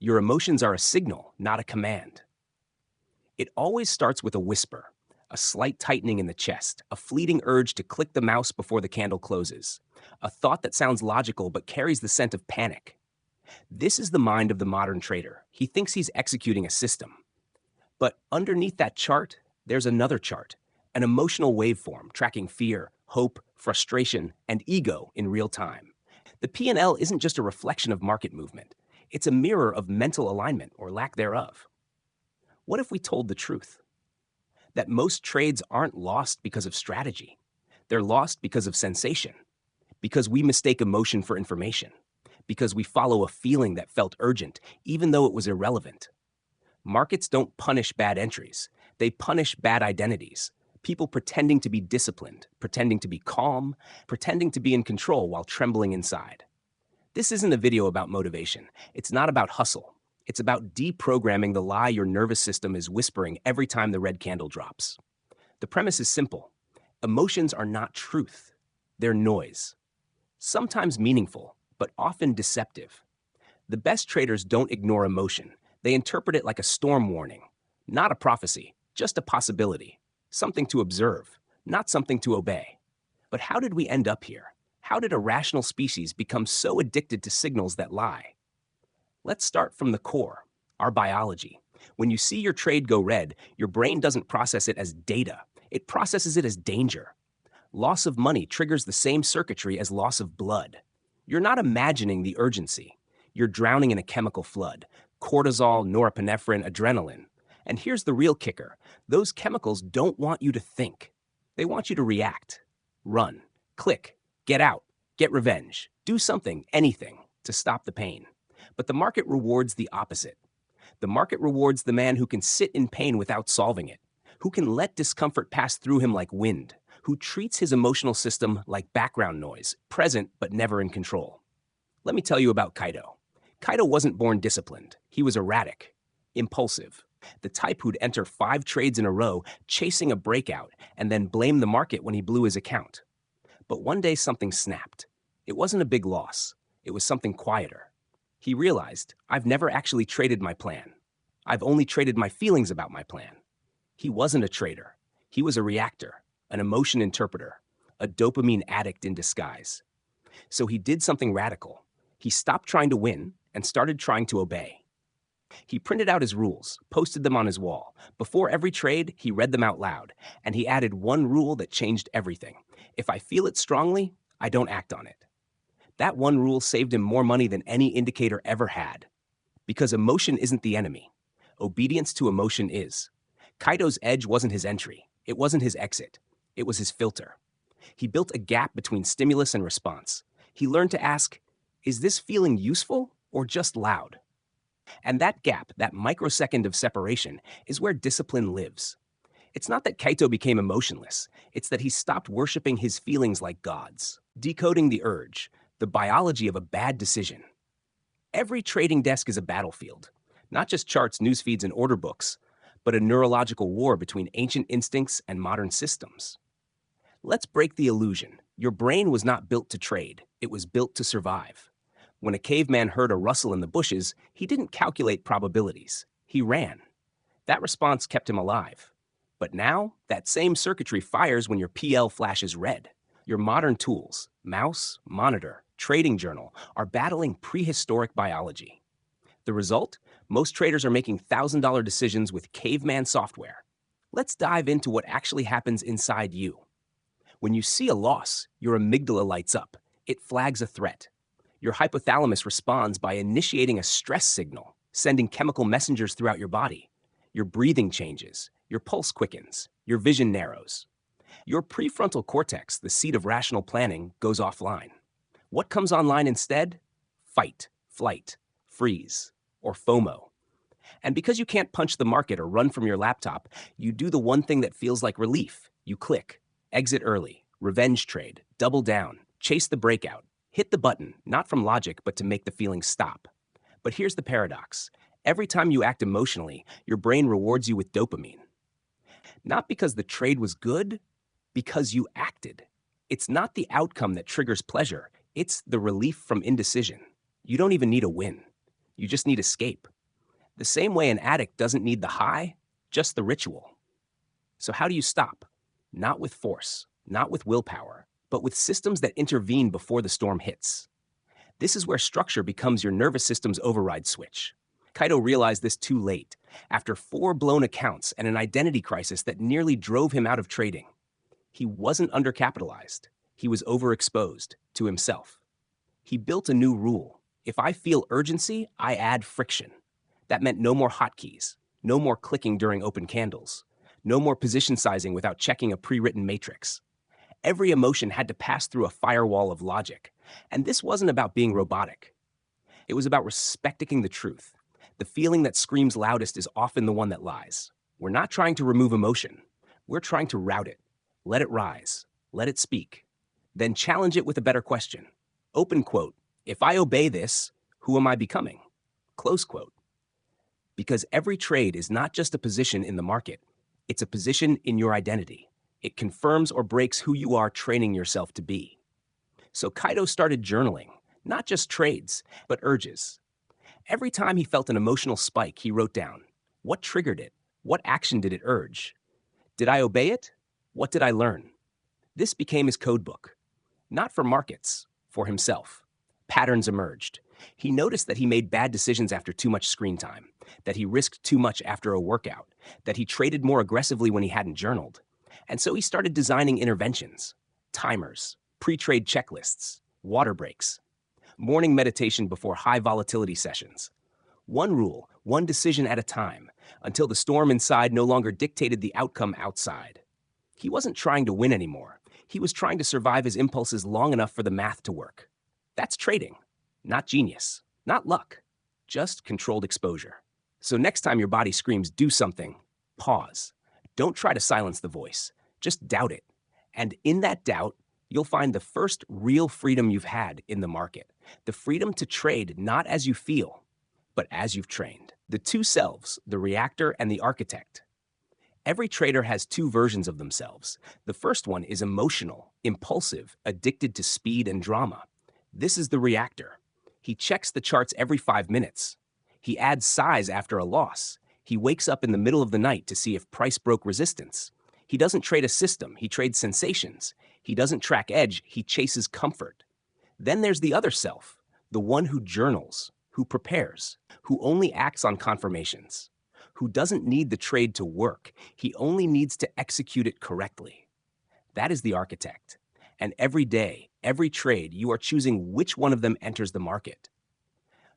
Your emotions are a signal, not a command. It always starts with a whisper, a slight tightening in the chest, a fleeting urge to click the mouse before the candle closes, a thought that sounds logical but carries the scent of panic. This is the mind of the modern trader. He thinks he's executing a system. But underneath that chart, there's another chart, an emotional waveform tracking fear, hope, frustration, and ego in real time. The P&L isn't just a reflection of market movement. It's a mirror of mental alignment or lack thereof. What if we told the truth? That most trades aren't lost because of strategy. They're lost because of sensation, because we mistake emotion for information, because we follow a feeling that felt urgent, even though it was irrelevant. Markets don't punish bad entries. They punish bad identities. People pretending to be disciplined, pretending to be calm, pretending to be in control while trembling inside. This isn't a video about motivation. It's not about hustle. It's about deprogramming the lie your nervous system is whispering every time the red candle drops. The premise is simple. Emotions are not truth. They're noise. Sometimes meaningful, but often deceptive. The best traders don't ignore emotion. They interpret it like a storm warning, not a prophecy, just a possibility, something to observe, not something to obey. But how did we end up here? How did a rational species become so addicted to signals that lie? Let's start from the core, our biology. When you see your trade go red, your brain doesn't process it as data. It processes it as danger. Loss of money triggers the same circuitry as loss of blood. You're not imagining the urgency. You're drowning in a chemical flood. Cortisol, norepinephrine, adrenaline. And here's the real kicker. Those chemicals don't want you to think. They want you to react. Run. Click. Get out. Get revenge. Do something, anything, to stop the pain. But the market rewards the opposite. The market rewards the man who can sit in pain without solving it, who can let discomfort pass through him like wind, who treats his emotional system like background noise, present but never in control. Let me tell you about Kaito. Kaito wasn't born disciplined. He was erratic, impulsive, the type who'd enter 5 trades in a row, chasing a breakout, and then blame the market when he blew his account. But one day something snapped. It wasn't a big loss. It was something quieter. He realized, I've never actually traded my plan. I've only traded my feelings about my plan. He wasn't a trader. He was a reactor, an emotion interpreter, a dopamine addict in disguise. So he did something radical. He stopped trying to win and started trying to obey. He printed out his rules, posted them on his wall. Before every trade, he read them out loud, and he added one rule that changed everything. If I feel it strongly, I don't act on it. That one rule saved him more money than any indicator ever had. Because emotion isn't the enemy. Obedience to emotion is. Kaito's edge wasn't his entry. It wasn't his exit. It was his filter. He built a gap between stimulus and response. He learned to ask, is this feeling useful or just loud? And that gap, that microsecond of separation, is where discipline lives. It's not that Kaito became emotionless. It's that he stopped worshiping his feelings like gods, decoding the urge, the biology of a bad decision. Every trading desk is a battlefield, not just charts, news feeds, and order books, but a neurological war between ancient instincts and modern systems. Let's break the illusion. Your brain was not built to trade. It was built to survive. When a caveman heard a rustle in the bushes, he didn't calculate probabilities. He ran. That response kept him alive. But now, that same circuitry fires when your PL flashes red. Your modern tools, mouse, monitor, trading journal, are battling prehistoric biology. The result? Most traders are making $1,000 decisions with caveman software. Let's dive into what actually happens inside you. When you see a loss, your amygdala lights up. It flags a threat. Your hypothalamus responds by initiating a stress signal, sending chemical messengers throughout your body. Your breathing changes, your pulse quickens, your vision narrows. Your prefrontal cortex, the seat of rational planning, goes offline. What comes online instead? Fight, flight, freeze, or FOMO. And because you can't punch the market or run from your laptop, you do the one thing that feels like relief. You click, exit early, revenge trade, double down, chase the breakout. Hit the button, not from logic, but to make the feeling stop. But here's the paradox. Every time you act emotionally, your brain rewards you with dopamine. Not because the trade was good, because you acted. It's not the outcome that triggers pleasure. It's the relief from indecision. You don't even need a win. You just need escape. The same way an addict doesn't need the high, just the ritual. So, how do you stop? Not with force, not with willpower, but with systems that intervene before the storm hits. This is where structure becomes your nervous system's override switch. Kaito realized this too late, after 4 blown accounts and an identity crisis that nearly drove him out of trading. He wasn't undercapitalized. He was overexposed to himself. He built a new rule. If I feel urgency, I add friction. That meant no more hotkeys, no more clicking during open candles, no more position sizing without checking a pre-written matrix. Every emotion had to pass through a firewall of logic. And this wasn't about being robotic. It was about respecting the truth. The feeling that screams loudest is often the one that lies. We're not trying to remove emotion. We're trying to route it. Let it rise. Let it speak. Then challenge it with a better question. Open quote, if I obey this, who am I becoming? Close quote. Because every trade is not just a position in the market. It's a position in your identity. It confirms or breaks who you are training yourself to be. So Kaito started journaling, not just trades, but urges. Every time he felt an emotional spike, he wrote down, what triggered it? What action did it urge? Did I obey it? What did I learn? This became his codebook. Not for markets, for himself. Patterns emerged. He noticed that he made bad decisions after too much screen time, that he risked too much after a workout, that he traded more aggressively when he hadn't journaled. And so he started designing interventions, timers, pre-trade checklists, water breaks, morning meditation before high volatility sessions. One rule, one decision at a time, until the storm inside no longer dictated the outcome outside. He wasn't trying to win anymore. He was trying to survive his impulses long enough for the math to work. That's trading, not genius, not luck, just controlled exposure. So next time your body screams, do something, pause. Don't try to silence the voice. Just doubt it. And in that doubt, you'll find the first real freedom you've had in the market. The freedom to trade not as you feel, but as you've trained. The two selves, the reactor and the architect. Every trader has 2 versions of themselves. The first one is emotional, impulsive, addicted to speed and drama. This is the reactor. He checks the charts every 5 minutes. He adds size after a loss. He wakes up in the middle of the night to see if price broke resistance. He doesn't trade a system, he trades sensations. He doesn't track edge, he chases comfort. Then there's the other self, the one who journals, who prepares, who only acts on confirmations, who doesn't need the trade to work, he only needs to execute it correctly. That is the architect. And every day, every trade, you are choosing which one of them enters the market.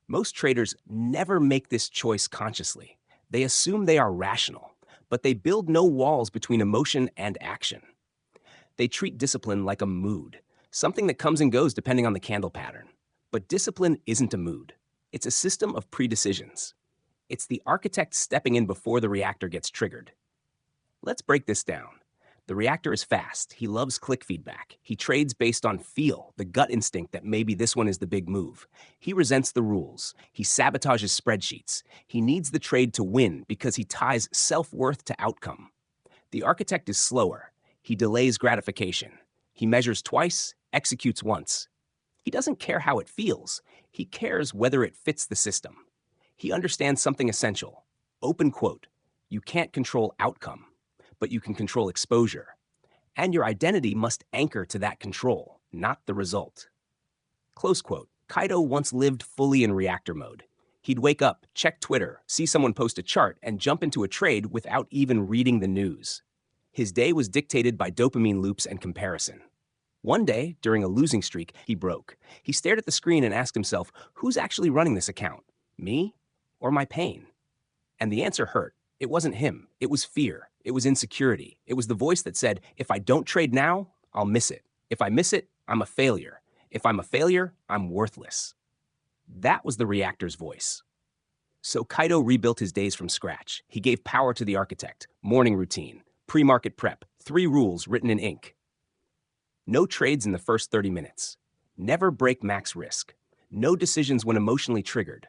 Most traders never make this choice consciously. They assume they are rational, but they build no walls between emotion and action. They treat discipline like a mood, something that comes and goes depending on the candle pattern. But discipline isn't a mood. It's a system of pre-decisions. It's the architect stepping in before the reactor gets triggered. Let's break this down. The reactor is fast. He loves click feedback. He trades based on feel, the gut instinct that maybe this one is the big move. He resents the rules. He sabotages spreadsheets. He needs the trade to win because he ties self-worth to outcome. The architect is slower. He delays gratification. He measures twice, executes once. He doesn't care how it feels. He cares whether it fits the system. He understands something essential. Open quote, you can't control outcome, but you can control exposure. And your identity must anchor to that control, not the result. Close quote. Kaito once lived fully in reactor mode. He'd wake up, check Twitter, see someone post a chart, and jump into a trade without even reading the news. His day was dictated by dopamine loops and comparison. One day, during a losing streak, he broke. He stared at the screen and asked himself, who's actually running this account? Me or my pain? And the answer hurt. It wasn't him. It was fear. It was insecurity. It was the voice that said, if I don't trade now, I'll miss it. If I miss it, I'm a failure. If I'm a failure, I'm worthless. That was the reactor's voice. So Kaito rebuilt his days from scratch. He gave power to the architect, morning routine, pre-market prep, 3 rules written in ink. No trades in the first 30 minutes. Never break max risk. No decisions when emotionally triggered.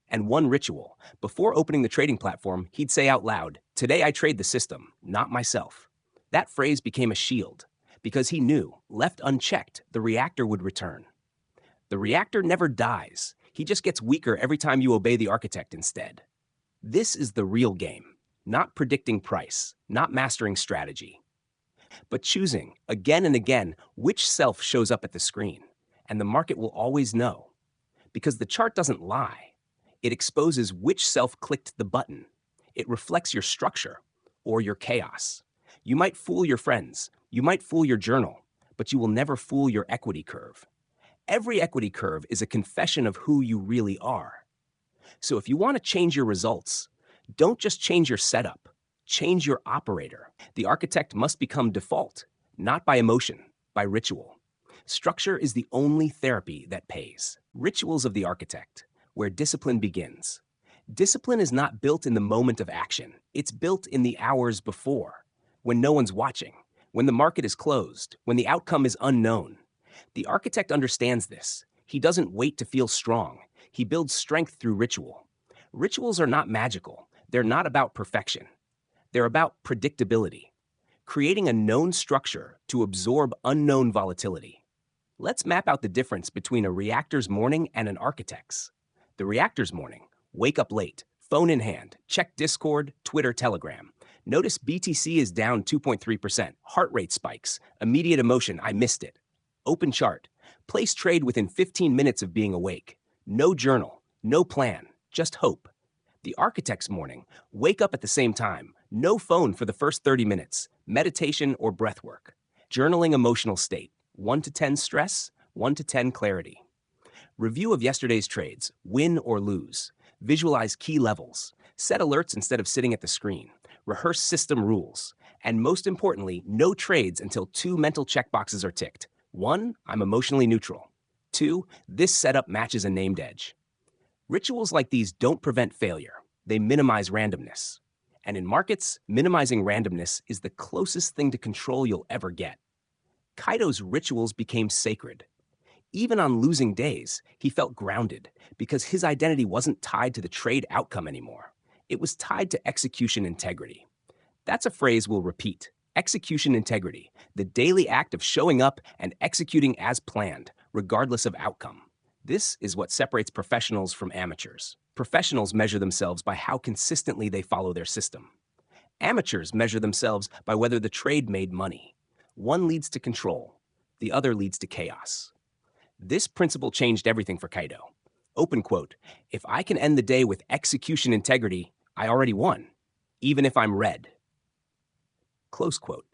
And one ritual. Before opening the trading platform, he'd say out loud, today I trade the system, not myself. That phrase became a shield, because he knew, left unchecked, the reactor would return. The reactor never dies. He just gets weaker every time you obey the architect instead. This is the real game, not predicting price, not mastering strategy, but choosing again and again which self shows up at the screen. And the market will always know, because the chart doesn't lie. It exposes which self clicked the button. It reflects your structure or your chaos. You might fool your friends, you might fool your journal, but you will never fool your equity curve. Every equity curve is a confession of who you really are. So if you want to change your results, don't just change your setup, change your operator. The architect must become default, not by emotion, by ritual. Structure is the only therapy that pays. Rituals of the architect, where discipline begins. Discipline is not built in the moment of action. It's built in the hours before, when no one's watching, when the market is closed, when the outcome is unknown. The architect understands this. He doesn't wait to feel strong. He builds strength through ritual. Rituals are not magical. They're not about perfection. They're about predictability, creating a known structure to absorb unknown volatility. Let's map out the difference between a reactor's morning and an architect's. The reactor's morning: wake up late, phone in hand, check Discord, Twitter, Telegram. Notice BTC is down 2.3%, heart rate spikes, immediate emotion, I missed it. Open chart, place trade within 15 minutes of being awake. No journal, no plan, just hope. The architect's morning: wake up at the same time, no phone for the first 30 minutes, meditation or breath work. Journaling emotional state, 1 to 10 stress, 1 to 10 clarity. Review of yesterday's trades, win or lose. Visualize key levels. Set alerts instead of sitting at the screen. Rehearse system rules. And most importantly, no trades until 2 mental checkboxes are ticked. 1, I'm emotionally neutral. 2, this setup matches a named edge. Rituals like these don't prevent failure. They minimize randomness. And in markets, minimizing randomness is the closest thing to control you'll ever get. Kaido's rituals became sacred. Even on losing days, he felt grounded because his identity wasn't tied to the trade outcome anymore. It was tied to execution integrity. That's a phrase we'll repeat: execution integrity, the daily act of showing up and executing as planned, regardless of outcome. This is what separates professionals from amateurs. Professionals measure themselves by how consistently they follow their system. Amateurs measure themselves by whether the trade made money. One leads to control, the other leads to chaos. This principle changed everything for Kaido. Open quote, if I can end the day with execution integrity, I already won, even if I'm red. Close quote.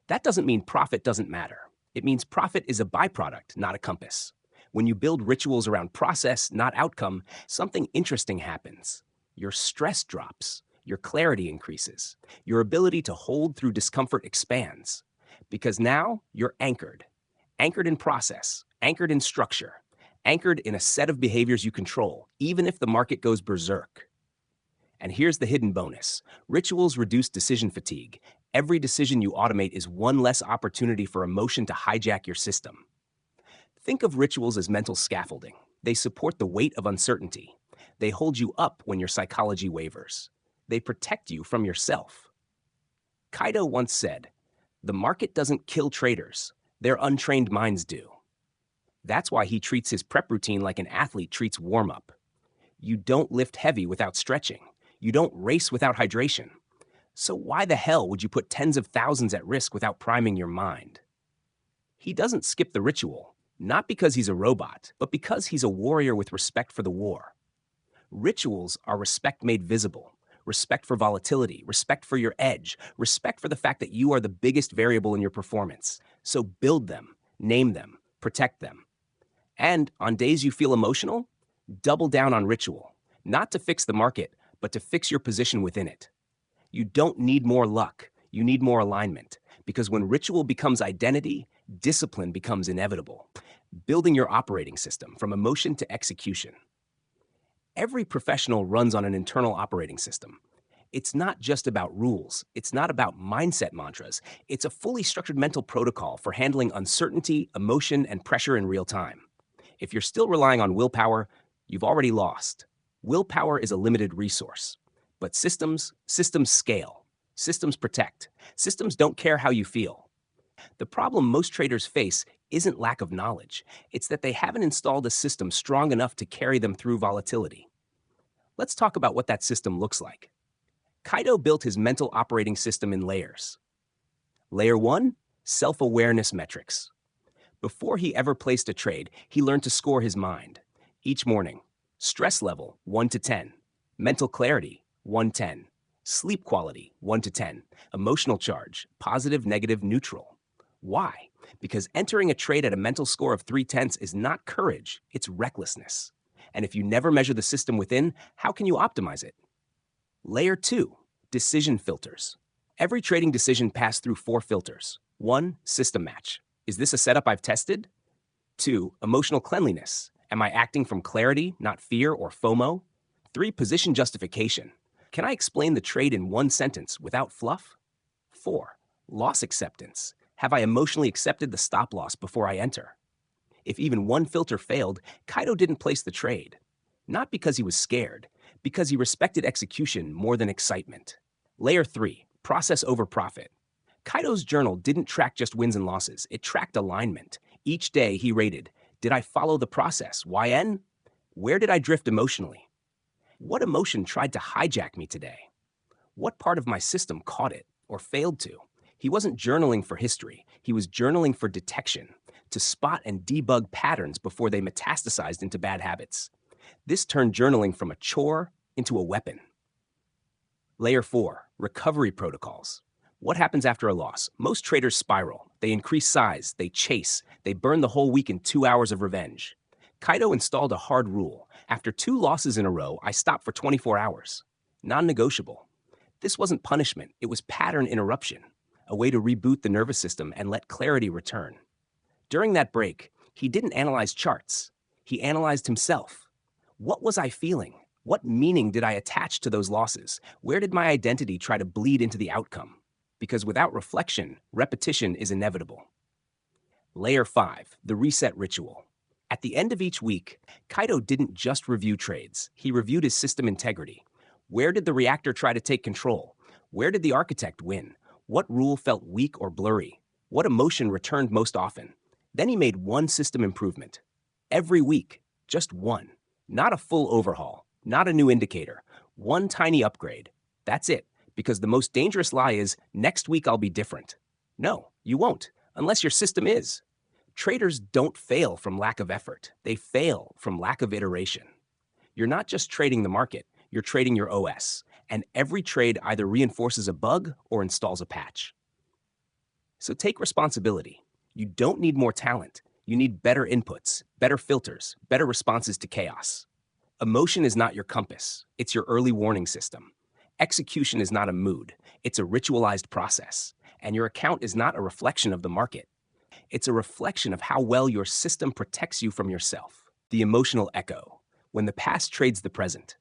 That doesn't mean profit doesn't matter. It means profit is a byproduct, not a compass. When you build rituals around process, not outcome, something interesting happens. Your stress drops, your clarity increases, your ability to hold through discomfort expands. Because now you're anchored in process, anchored in structure, anchored in a set of behaviors you control, even if the market goes berserk. And here's the hidden bonus. Rituals reduce decision fatigue. Every decision you automate is one less opportunity for emotion to hijack your system. Think of rituals as mental scaffolding. They support the weight of uncertainty. They hold you up when your psychology wavers. They protect you from yourself. Kaido once said, "The market doesn't kill traders. Their untrained minds do." That's why he treats his prep routine like an athlete treats warm-up. You don't lift heavy without stretching. You don't race without hydration. So why the hell would you put tens of thousands at risk without priming your mind? He doesn't skip the ritual, not because he's a robot, but because he's a warrior with respect for the war. Rituals are respect made visible. Respect for volatility, respect for your edge, respect for the fact that you are the biggest variable in your performance. So build them, name them, protect them. And on days you feel emotional, double down on ritual, not to fix the market, but to fix your position within it. You don't need more luck, you need more alignment, because when ritual becomes identity, discipline becomes inevitable. Building your operating system from emotion to execution. Every professional runs on an internal operating system. It's not just about rules. It's not about mindset mantras. It's a fully structured mental protocol for handling uncertainty, emotion, and pressure in real time. If you're still relying on willpower, you've already lost. Willpower is a limited resource. But systems scale. Systems protect. Systems don't care how you feel. The problem most traders face isn't lack of knowledge. It's that they haven't installed a system strong enough to carry them through volatility. Let's talk about what that system looks like. Kaido built his mental operating system in layers. Layer 1, self-awareness metrics. Before he ever placed a trade, he learned to score his mind. Each morning, stress level 1 to 10, mental clarity 110, sleep quality 1 to 10, emotional charge positive, negative, neutral. Why? Because entering a trade at a mental score of 3/10 is not courage, it's recklessness. And if you never measure the system within, how can you optimize it? Layer 2, decision filters. Every trading decision passed through 4 filters. 1, system match. Is this a setup I've tested? 2, emotional cleanliness. Am I acting from clarity, not fear or FOMO? 3, position justification. Can I explain the trade in one sentence without fluff? 4, loss acceptance. Have I emotionally accepted the stop loss before I enter? If even one filter failed, Kaido didn't place the trade. Not because he was scared, because he respected execution more than excitement. Layer 3, process over profit. Kaido's journal didn't track just wins and losses, it tracked alignment. Each day he rated, did I follow the process? YN? Where did I drift emotionally? What emotion tried to hijack me today? What part of my system caught it or failed to? He wasn't journaling for history, he was journaling for detection, to spot and debug patterns before they metastasized into bad habits. This turned journaling from a chore into a weapon. Layer 4, recovery protocols. What happens after a loss? Most traders spiral. They increase size, they chase, they burn the whole week in 2 hours of revenge. Kaido installed a hard rule. After 2 losses in a row, I stop for 24 hours. Non-negotiable. This wasn't punishment, it was pattern interruption, a way to reboot the nervous system and let clarity return. During that break, he didn't analyze charts. He analyzed himself. What was I feeling? What meaning did I attach to those losses? Where did my identity try to bleed into the outcome? Because without reflection, repetition is inevitable. Layer 5, the reset ritual. At the end of each week, Kaido didn't just review trades. He reviewed his system integrity. Where did the reactor try to take control? Where did the architect win? What rule felt weak or blurry? What emotion returned most often? Then he made one system improvement. Every week, just one. Not a full overhaul, not a new indicator. One tiny upgrade. That's it. Because the most dangerous lie is, next week I'll be different. No, you won't, unless your system is. Traders don't fail from lack of effort. They fail from lack of iteration. You're not just trading the market, you're trading your OS. And every trade either reinforces a bug or installs a patch. So take responsibility. You don't need more talent. You need better inputs, better filters, better responses to chaos. Emotion is not your compass. It's your early warning system. Execution is not a mood, it's a ritualized process, and your account is not a reflection of the market. It's a reflection of how well your system protects you from yourself. The emotional echo, when the past trades the present.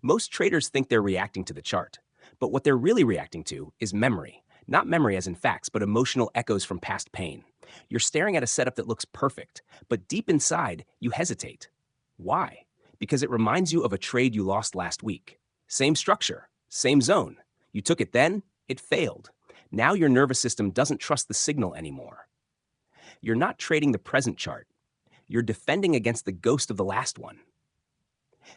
Most traders think they're reacting to the chart, but what they're really reacting to is memory. Not memory as in facts, but emotional echoes from past pain. You're staring at a setup that looks perfect, but deep inside, you hesitate. Why? Because it reminds you of a trade you lost last week. Same structure. Same zone. You took it then, it failed. Now your nervous system doesn't trust the signal anymore. You're not trading the present chart. You're defending against the ghost of the last one.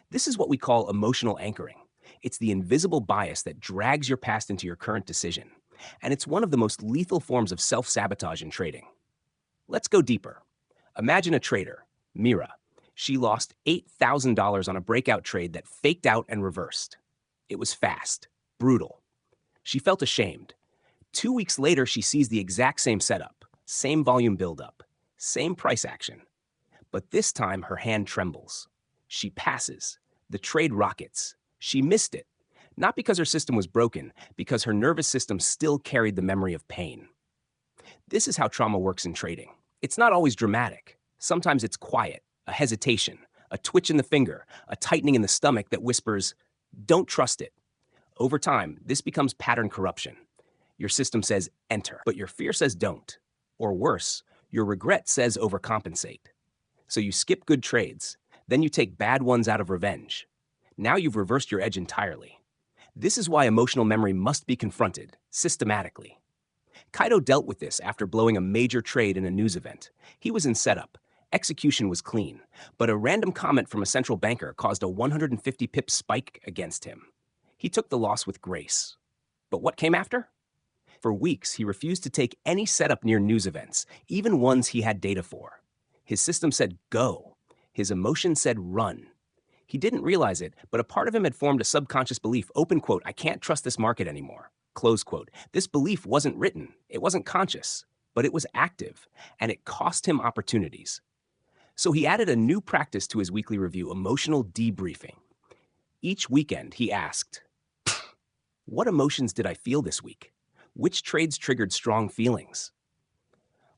This is what we call emotional anchoring. It's the invisible bias that drags your past into your current decision. And it's one of the most lethal forms of self-sabotage in trading. Let's go deeper. Imagine a trader, Mira. She lost $8,000 on a breakout trade that faked out and reversed. It was fast, brutal. She felt ashamed. 2 weeks later, she sees the exact same setup, same volume buildup, same price action. But this time, her hand trembles. She passes. The trade rockets. She missed it. Not because her system was broken, because her nervous system still carried the memory of pain. This is how trauma works in trading. It's not always dramatic. Sometimes it's quiet, a hesitation, a twitch in the finger, a tightening in the stomach that whispers, don't trust it. Over time, this becomes pattern corruption. Your system says enter, but your fear says don't. Or worse, your regret says overcompensate. So you skip good trades, then you take bad ones out of revenge. Now you've reversed your edge entirely. This is why emotional memory must be confronted, systematically. Kaido dealt with this after blowing a major trade in a news event. He was in setup. Execution was clean, but a random comment from a central banker caused a 150 pip spike against him. He took the loss with grace. But what came after? For weeks, he refused to take any setup near news events, even ones he had data for. His system said go. His emotion said run. He didn't realize it, but a part of him had formed a subconscious belief, open quote, I can't trust this market anymore, close quote. This belief wasn't written, it wasn't conscious, but it was active, and it cost him opportunities. So he added a new practice to his weekly review, emotional debriefing. Each weekend, he asked, what emotions did I feel this week? Which trades triggered strong feelings?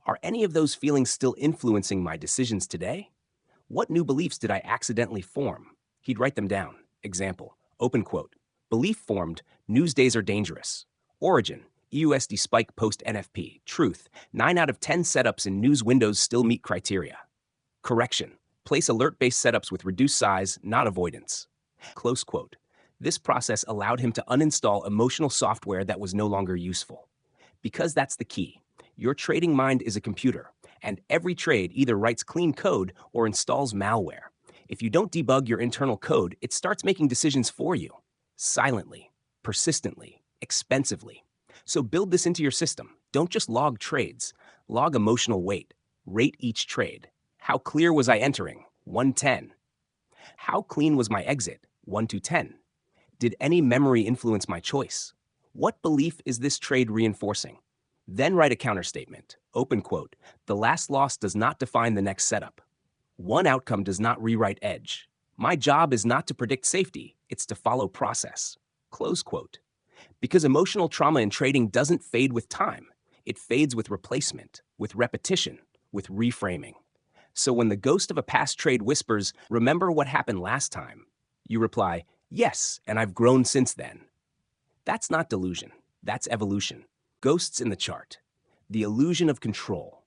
Are any of those feelings still influencing my decisions today? What new beliefs did I accidentally form? He'd write them down. Example, open quote, belief formed, news days are dangerous. Origin, EUSD spike post NFP. Truth, 9 out of 10 setups in news windows still meet criteria. Correction, place alert-based setups with reduced size, not avoidance. Close quote. This process allowed him to uninstall emotional software that was no longer useful. Because that's the key. Your trading mind is a computer, and every trade either writes clean code or installs malware. If you don't debug your internal code, it starts making decisions for you. Silently, persistently, expensively. So build this into your system. Don't just log trades. Log emotional weight. Rate each trade. How clear was I entering? 110. How clean was my exit? 1 to 10. Did any memory influence my choice? What belief is this trade reinforcing? Then write a counterstatement. Open quote. The last loss does not define the next setup. One outcome does not rewrite edge. My job is not to predict safety, it's to follow process. Close quote. Because emotional trauma in trading doesn't fade with time. It fades with replacement, with repetition, with reframing. So when the ghost of a past trade whispers, remember what happened last time, you reply, yes, and I've grown since then. That's not delusion, that's evolution. Ghosts in the chart. The illusion of control.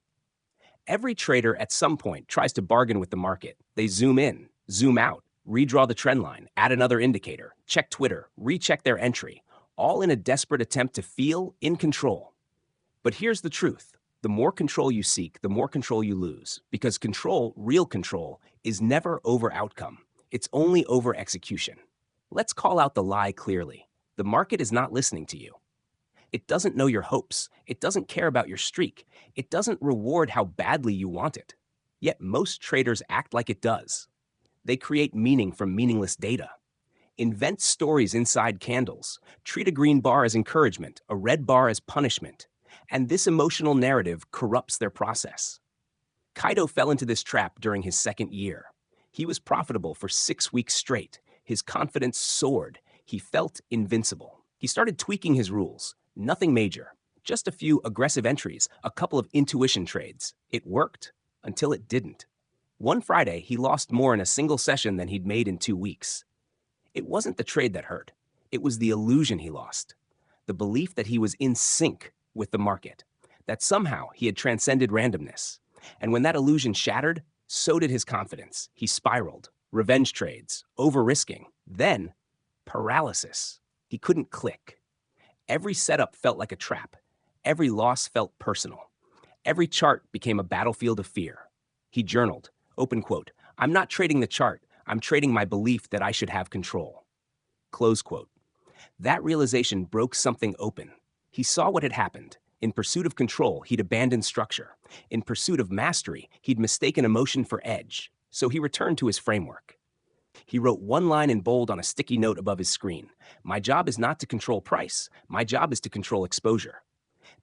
Every trader at some point tries to bargain with the market. They zoom in, zoom out, redraw the trend line, add another indicator, check Twitter, recheck their entry, all in a desperate attempt to feel in control. But here's the truth. The more control you seek, the more control you lose. Because control, real control, is never over outcome. It's only over execution. Let's call out the lie clearly. The market is not listening to you. It doesn't know your hopes. It doesn't care about your streak. It doesn't reward how badly you want it. Yet most traders act like it does. They create meaning from meaningless data. Invent stories inside candles. Treat a green bar as encouragement, a red bar as punishment. And this emotional narrative corrupts their process. Kaido fell into this trap during his second year. He was profitable for 6 weeks straight. His confidence soared. He felt invincible. He started tweaking his rules. Nothing major. Just a few aggressive entries, a couple of intuition trades. It worked until it didn't. One Friday, he lost more in a single session than he'd made in 2 weeks. It wasn't the trade that hurt. It was the illusion he lost. The belief that he was in sync with the market, that somehow he had transcended randomness. And when that illusion shattered, so did his confidence. He spiraled. Revenge trades, over-risking, then paralysis. He couldn't click. Every setup felt like a trap. Every loss felt personal. Every chart became a battlefield of fear. He journaled, open quote, I'm not trading the chart, I'm trading my belief that I should have control. Close quote. That realization broke something open. He saw what had happened. In pursuit of control, he'd abandoned structure. In pursuit of mastery, he'd mistaken emotion for edge. So he returned to his framework. He wrote one line in bold on a sticky note above his screen. My job is not to control price. My job is to control exposure.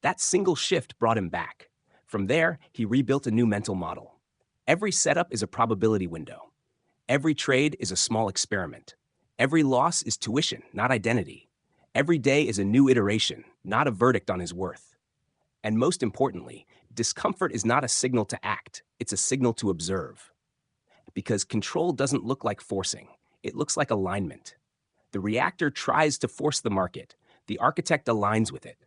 That single shift brought him back. From there, he rebuilt a new mental model. Every setup is a probability window. Every trade is a small experiment. Every loss is tuition, not identity. Every day is a new iteration, not a verdict on his worth. And most importantly, discomfort is not a signal to act, it's a signal to observe. Because control doesn't look like forcing, it looks like alignment. The reactor tries to force the market, the architect aligns with it.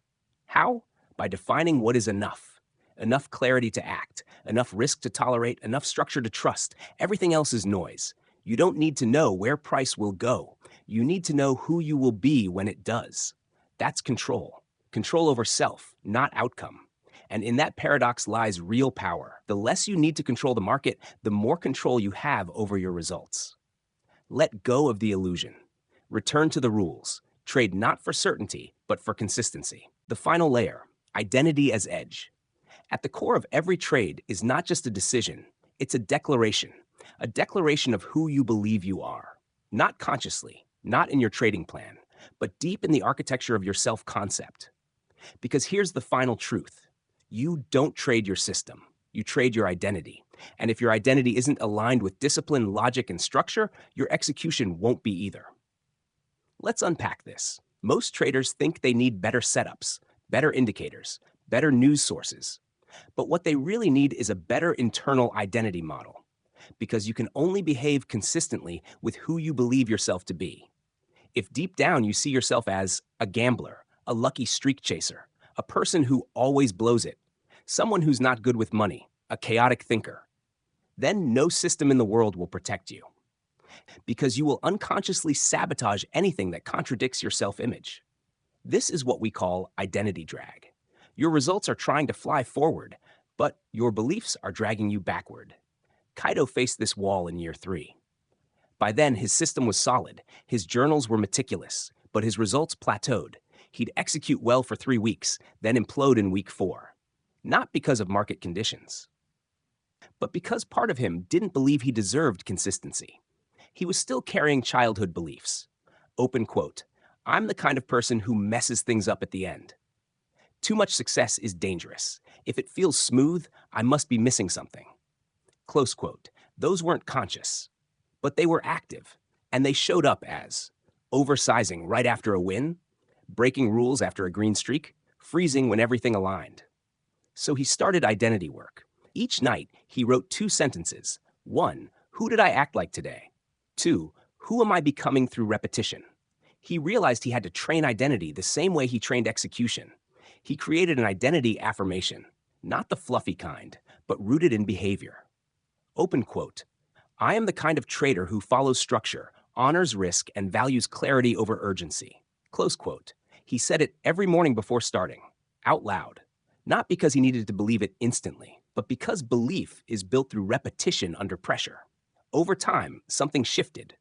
How? By defining what is enough. Enough clarity to act, enough risk to tolerate, enough structure to trust. Everything else is noise. You don't need to know where price will go. You need to know who you will be when it does. That's control. Control over self, not outcome. And in that paradox lies real power. The less you need to control the market, the more control you have over your results. Let go of the illusion. Return to the rules. Trade not for certainty, but for consistency. The final layer, identity as edge. At the core of every trade is not just a decision, it's a declaration of who you believe you are. Not consciously, not in your trading plan, but deep in the architecture of your self-concept. Because here's the final truth. You don't trade your system. You trade your identity. And if your identity isn't aligned with discipline, logic, and structure, your execution won't be either. Let's unpack this. Most traders think they need better setups, better indicators, better news sources. But what they really need is a better internal identity model. Because you can only behave consistently with who you believe yourself to be. If deep down you see yourself as a gambler, a lucky streak chaser, a person who always blows it, someone who's not good with money, a chaotic thinker, then no system in the world will protect you. Because you will unconsciously sabotage anything that contradicts your self-image. This is what we call identity drag. Your results are trying to fly forward, but your beliefs are dragging you backward. Kaido faced this wall in year 3. By then, his system was solid, his journals were meticulous, but his results plateaued. He'd execute well for 3 weeks, then implode in week 4. Not because of market conditions, but because part of him didn't believe he deserved consistency. He was still carrying childhood beliefs. Open quote, "I'm the kind of person who messes things up at the end. Too much success is dangerous. If it feels smooth, I must be missing something." Close quote. Those weren't conscious, but they were active, and they showed up as oversizing right after a win, breaking rules after a green streak, freezing when everything aligned. So he started identity work. Each night, he wrote 2 sentences. 1, who did I act like today? 2, who am I becoming through repetition? He realized he had to train identity the same way he trained execution. He created an identity affirmation, not the fluffy kind, but rooted in behavior. Open quote, "I am the kind of trader who follows structure, honors risk, and values clarity over urgency." Close quote. He said it every morning before starting, out loud. Not because he needed to believe it instantly, but because belief is built through repetition under pressure. Over time, something shifted.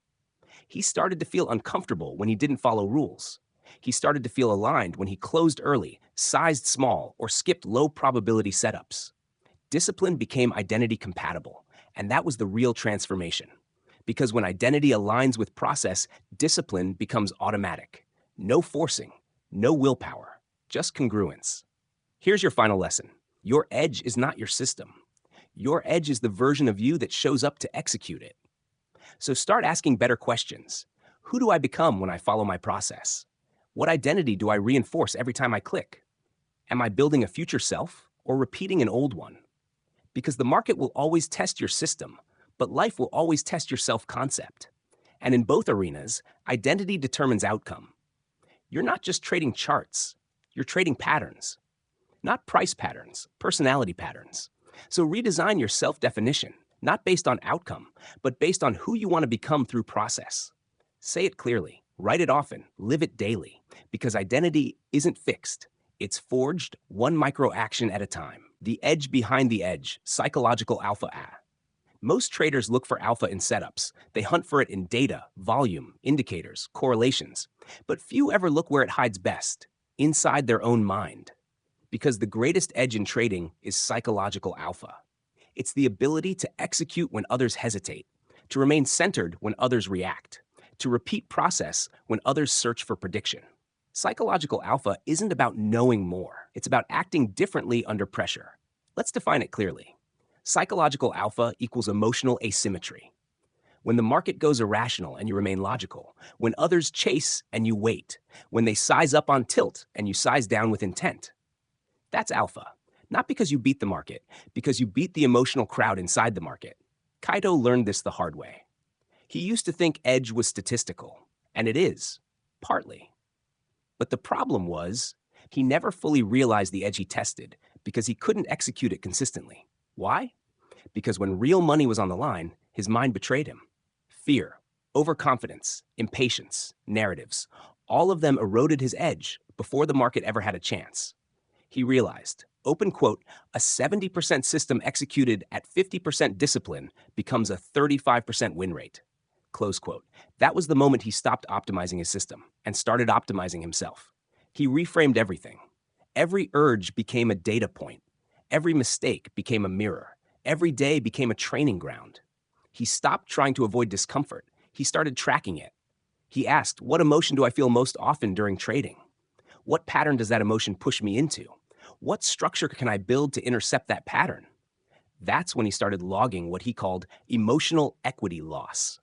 He started to feel uncomfortable when he didn't follow rules. He started to feel aligned when he closed early, sized small, or skipped low-probability setups. Discipline became identity compatible. And that was the real transformation. Because when identity aligns with process, discipline becomes automatic. No forcing, no willpower, just congruence. Here's your final lesson. Your edge is not your system. Your edge is the version of you that shows up to execute it. So start asking better questions. Who do I become when I follow my process? What identity do I reinforce every time I click? Am I building a future self or repeating an old one? Because the market will always test your system, but life will always test your self-concept. And in both arenas, identity determines outcome. You're not just trading charts, you're trading patterns. Not price patterns, personality patterns. So redesign your self-definition, not based on outcome, but based on who you want to become through process. Say it clearly, write it often, live it daily, because identity isn't fixed. It's forged one micro action at a time. The edge behind the edge, psychological alpha. Most traders look for alpha in setups. They hunt for it in data, volume, indicators, correlations. But few ever look where it hides best, inside their own mind. Because the greatest edge in trading is psychological alpha. It's the ability to execute when others hesitate, to remain centered when others react, to repeat process when others search for prediction. Psychological alpha isn't about knowing more. It's about acting differently under pressure. Let's define it clearly. Psychological alpha equals emotional asymmetry. When the market goes irrational and you remain logical, when others chase and you wait, when they size up on tilt and you size down with intent. That's alpha. Not because you beat the market, because you beat the emotional crowd inside the market. Kaido learned this the hard way. He used to think edge was statistical, and it is, partly. But the problem was, he never fully realized the edge he tested because he couldn't execute it consistently. Why? Because when real money was on the line, his mind betrayed him. Fear, overconfidence, impatience, narratives, all of them eroded his edge before the market ever had a chance. He realized, Open quote, a 70% system executed at 50% discipline becomes a 35% win rate. Close quote. That was the moment he stopped optimizing his system and started optimizing himself. He reframed everything. Every urge became a data point. Every mistake became a mirror. Every day became a training ground. He stopped trying to avoid discomfort. He started tracking it. He asked, what emotion do I feel most often during trading? What pattern does that emotion push me into? What structure can I build to intercept that pattern? That's when he started logging what he called emotional equity loss.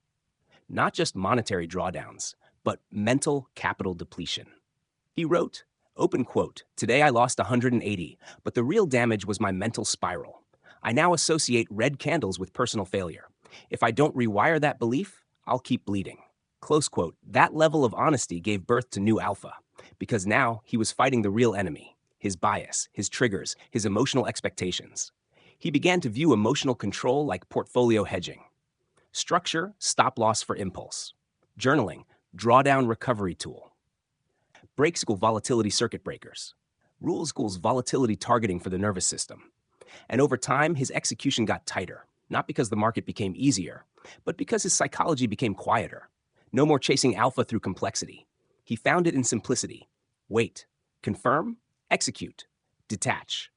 Not just monetary drawdowns, but mental capital depletion. He wrote, open quote, today I lost 180, but the real damage was my mental spiral. I now associate red candles with personal failure. If I don't rewire that belief, I'll keep bleeding. Close quote. That level of honesty gave birth to new alpha, because now he was fighting the real enemy, his bias, his triggers, his emotional expectations. He began to view emotional control like portfolio hedging. Structure, stop loss for impulse. Journaling, drawdown recovery tool. Break school volatility circuit breakers. Rule school's volatility targeting for the nervous system. And over time, his execution got tighter, not because the market became easier, but because his psychology became quieter. No more chasing alpha through complexity. He found it in simplicity. Wait, confirm, execute, detach.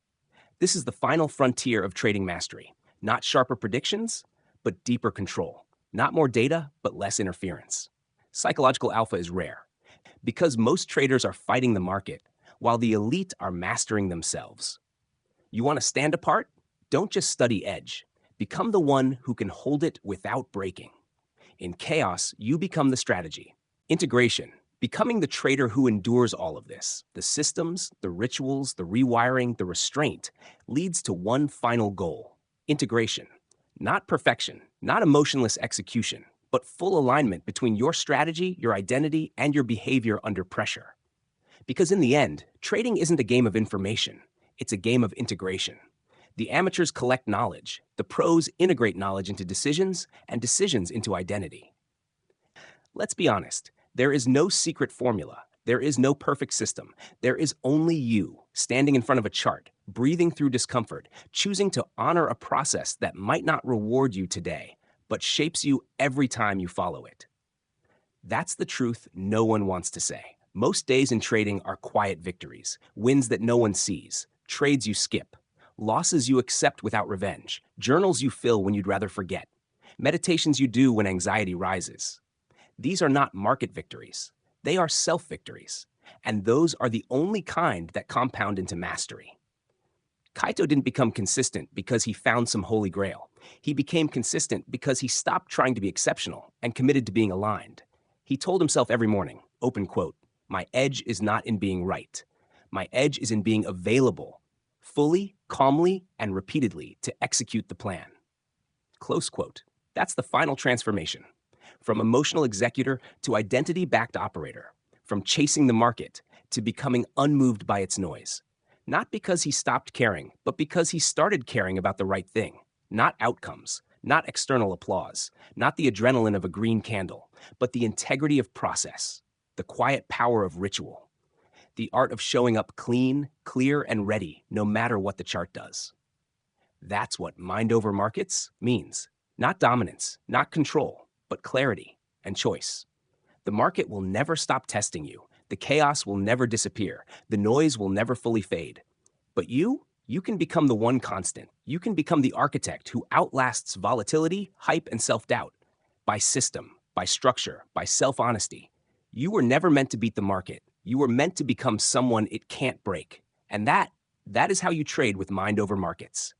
This is the final frontier of trading mastery. Not sharper predictions, but deeper control. Not more data, but less interference. Psychological alpha is rare, because most traders are fighting the market, while the elite are mastering themselves. You want to stand apart? Don't just study edge. Become the one who can hold it without breaking. In chaos, you become the strategy. Integration, becoming the trader who endures all of this, the systems, the rituals, the rewiring, the restraint, leads to one final goal: integration. Not perfection, not emotionless execution, but full alignment between your strategy, your identity, and your behavior under pressure. Because in the end, trading isn't a game of information, it's a game of integration. The amateurs collect knowledge, the pros integrate knowledge into decisions, and decisions into identity. Let's be honest, there is no secret formula. There is no perfect system. There is only you, standing in front of a chart, breathing through discomfort, choosing to honor a process that might not reward you today, but shapes you every time you follow it. That's the truth no one wants to say. Most days in trading are quiet victories, wins that no one sees, trades you skip, losses you accept without revenge, journals you fill when you'd rather forget, meditations you do when anxiety rises. These are not market victories. They are self-victories, and those are the only kind that compound into mastery. Kaito didn't become consistent because he found some holy grail. He became consistent because he stopped trying to be exceptional and committed to being aligned. He told himself every morning, open quote, my edge is not in being right. My edge is in being available, fully, calmly, and repeatedly to execute the plan. Close quote. That's the final transformation. From emotional executor to identity-backed operator. From chasing the market to becoming unmoved by its noise. Not because he stopped caring, but because he started caring about the right thing. Not outcomes, not external applause, not the adrenaline of a green candle, but the integrity of process, the quiet power of ritual, the art of showing up clean, clear, and ready no matter what the chart does. That's what mind over markets means. Not dominance, not control, but clarity and choice. The market will never stop testing you. The chaos will never disappear. The noise will never fully fade. But you can become the one constant. You can become the architect who outlasts volatility, hype, and self-doubt. By system, by structure, by self-honesty. You were never meant to beat the market. You were meant to become someone it can't break. And that is how you trade with mind over markets.